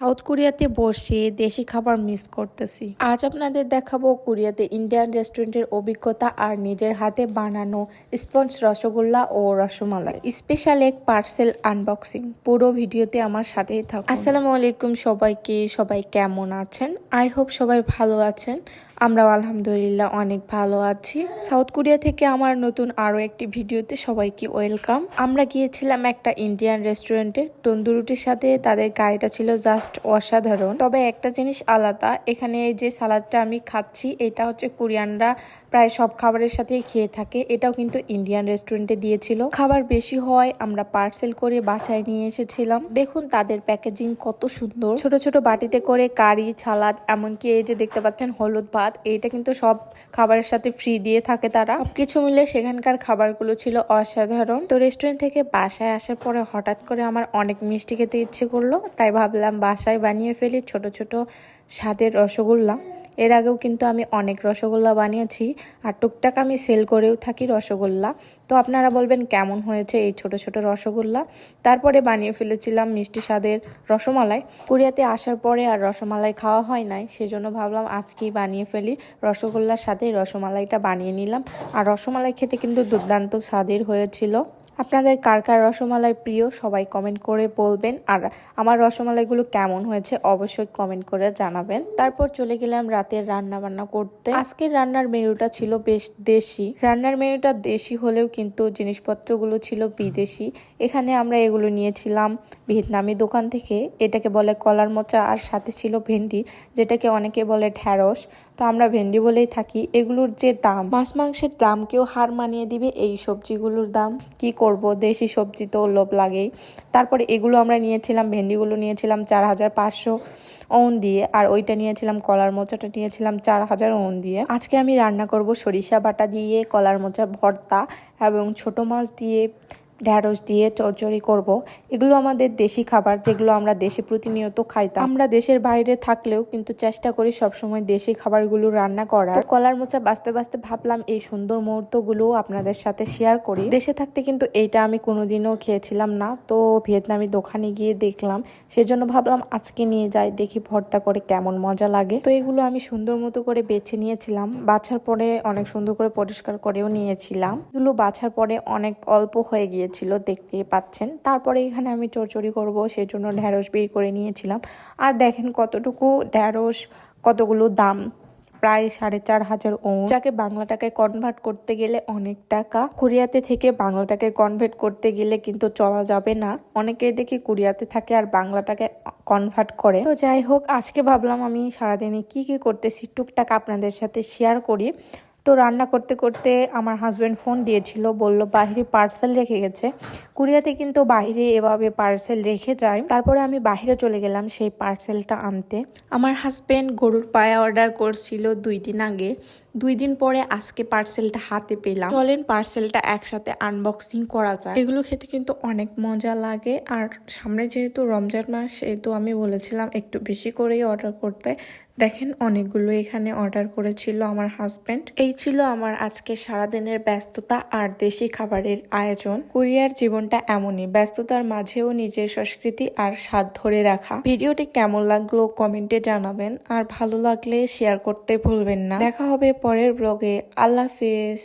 South কোরিয়াতে বসে দেশি খাবার মিস করতেছি। আজ আপনাদের দেখাবো কোরিয়াতে ইন্ডিয়ান রেস্টুরেন্টের অভিজ্ঞতা আর নিজের হাতে বানানো স্পঞ্জ রসগোল্লা ও রসমালাই স্পেশাল এক পার্সেল আনবক্সিং। পুরো ভিডিওতে আমার সাথেই থাকুন। আসসালামু আলাইকুম সবাইকে, সবাই কেমন আছেন? আই হোপ সবাই ভালো আছেন। আমরাও আলহামদুলিল্লাহ অনেক ভালো আছি। সাউথ কোরিয়া থেকে আমার নতুন আরো একটি ভিডিওতে সবাইকে ওয়েলকাম। আমরা গিয়েছিলাম একটা ইন্ডিয়ান রেস্টুরেন্টে। তন্দুর রুটির সাথে তাদের গাড়িটা ছিল জাস্ট অসাধারণ। তবে একটা জিনিস আলাদা, এখানে যে সালাদটা আমি খাচ্ছি এটা হচ্ছে কোরিয়ানরা প্রায় সব খাবারের সাথেই খেয়ে থাকে, এটাও কিন্তু ইন্ডিয়ান রেস্টুরেন্টে দিয়েছিল। খাবার বেশি হয় আমরা পার্সেল করে বাসায় নিয়ে এসেছিলাম। দেখুন তাদের প্যাকেজিং কত সুন্দর, ছোট ছোট বাটিতে করে কারি, সালাদ, এমনকি এই যে দেখতে পাচ্ছেন হলুদ ভাত, এইটা কিন্তু সব খাবারের সাথে ফ্রি দিয়ে থাকে তারা। সবকিছু মিলে সেখানকার খাবারগুলো ছিল অসাধারণ। তো রেস্টুরেন্ট থেকে বাসায় আসার পরে হঠাৎ করে আমার অনেক মিষ্টি খেতে ইচ্ছে করলো, তাই ভাবলাম বাসায় বানিয়ে ফেলি ছোট ছোট স্বাদের রসগোল্লা। এর আগেও কিন্তু আমি অনেক রসগোল্লা বানিয়েছি আর টুকটাক আমি সেল করেও থাকি রসগোল্লা। তো আপনারা বলবেন কেমন হয়েছে এই ছোট ছোট রসগোল্লা। তারপরে বানিয়ে ফেলেছিলাম মিষ্টি স্বাদের রসমালাই। কোরিয়াতে আসার পরে আর রসমালাই খাওয়া হয় নাই, সেজন্য ভাবলাম আজকেই বানিয়ে ফেলি। রসগোল্লার সাথে রসমালাইটা বানিয়ে নিলাম। আর রসমালাই খেতে কিন্তু দুর্দান্ত স্বাদের হয়েছিল। আপনাদের কার কার রসমালাই প্রিয় সবাই কমেন্ট করে বলবেন, আর আমার রসমালাইগুলো কেমন হয়েছে অবশ্যই কমেন্ট করে জানাবেন। তারপর চলে গেলাম রাতের রান্না বান্না করতে। আজকের রান্নার মেনুটা ছিল বেশ দেশি। রান্নার মেনুটা দেশি হলেও কিন্তু জিনিসপত্রগুলো ছিল বিদেশি। এখানে আমরা এগুলো নিয়েছিলাম ভিয়েতনামি দোকান থেকে। এটাকে বলে কলার মোচা, আর সাথে ছিল ভেন্ডি, যেটাকে অনেকে বলে ঢ্যাঁড়স, তো আমরা ভেন্ডি বলেই থাকি। এগুলোর যে দাম, মাছ মাংসের দামকেও হার মানিয়ে দিবে এই সবজিগুলোর দাম। কি করব, দেশি সবজি তো লোভ লাগেই। তারপরে এগুলো আমরা নিয়েছিলাম, ভেন্ডিগুলো নিয়েছিলাম 4500 ওন দিয়ে, আর ওইটা নিয়েছিলাম কলার মোচাটা নিয়েছিলাম 4000 ওন দিয়ে। আজকে আমি রান্না করব সরিষা বাটা দিয়ে কলার মোচা ভর্তা এবং ছোট মাছ দিয়ে ঢ্যাঁড়স দিয়ে চচ্চড়ি করব। এগুলো আমাদের দেশি খাবার, যেগুলো আমরা দেশে প্রতিনিয়ত খাইতাম। আমরা দেশের বাইরে থাকলেও কিন্তু চেষ্টা করি সবসময় দেশি খাবারগুলো রান্না করার। তো কলার মোচা বাঁচতে বাঁচতে ভাবলাম এই সুন্দর মুহূর্তগুলো আপনাদের সাথে শেয়ার করি। দেশে থাকতে কিন্তু এইটা আমি কোনোদিনও খেয়েছিলাম না, তো ভিয়েতনামি দোকানে গিয়ে দেখলাম, সেজন্য ভাবলাম আজকে নিয়ে যাই, দেখি ভর্তা করে কেমন মজা লাগে। তো এগুলো আমি সুন্দর মতো করে বেছে নিয়েছিলাম। বাছার পরে অনেক সুন্দর করে পরিষ্কার করেও নিয়েছিলাম। এগুলো বাছার পরে অনেক অল্প হয়ে গিয়েছিল, দেখতেই পাচ্ছেন। তারপরে এখানে আমি চচ্চড়ি করব, সেই জন্য ঢ্যাঁড়স বের করে নিয়েছিলাম। আর দেখেন কতটুকু ঢ্যাঁড়স, কতগুলো দাম, প্রায় 4500 ওন, যাকে বাংলা টাকায় কনভার্ট করতে গেলে অনেক টাকা। কোরিয়াতে থেকে বাংলা টাকায় কনভার্ট করতে গেলে কিন্তু চলা যাবে না। অনেকেই দেখি কোরিয়াতে থাকে আর বাংলা টাকায় কনভার্ট করে। তো যাই হোক, আজকে ভাবলাম আমি সারাদিনে কি কি করতেছি টুকটাক আপনাদের সাথে শেয়ার করি। তো রান্না করতে করতে আমার হাজব্যান্ড ফোন দিয়েছিল, বলল বাইরে পার্সেল রেখে গেছে। কোরিয়াতে কিন্তু বাইরে এভাবে পার্সেল রেখে যায়। তারপরে আমি বাইরে চলে গেলাম সেই পার্সেলটা আনতে। আমার হাজব্যান্ড গরুর পায়া অর্ডার করছিল 2 দিন আগে। 2 দিন পরে আজকে পার্সেলটা হাতে পেলাম। চলেন পার্সেলটা একসাথে আনবক্সিং করা যায়। এগুলো খেতে কিন্তু অনেক মজা লাগে। আর সামনে যেহেতু রমজান মাস, সেহেতু আমি বলেছিলাম একটু বেশি করেই অর্ডার করতে। দেখেন অনেকগুলো এখানে অর্ডার করেছিল আমার হাজব্যান্ড। এই ছিল আমার আজকে সারাদিনের ব্যস্ততা আর দেশি খাবারের আয়োজন। কোরিয়ার জীবনটা এমনই, ব্যস্ততার মাঝেও নিজের সংস্কৃতি আর স্বাদ ধরে রাখা। ভিডিওটি কেমন লাগলো কমেন্টে জানাবেন, আর ভালো লাগলে শেয়ার করতে ভুলবেন না। দেখা হবে পরের ব্লগে। আল্লাহ হাফেজ।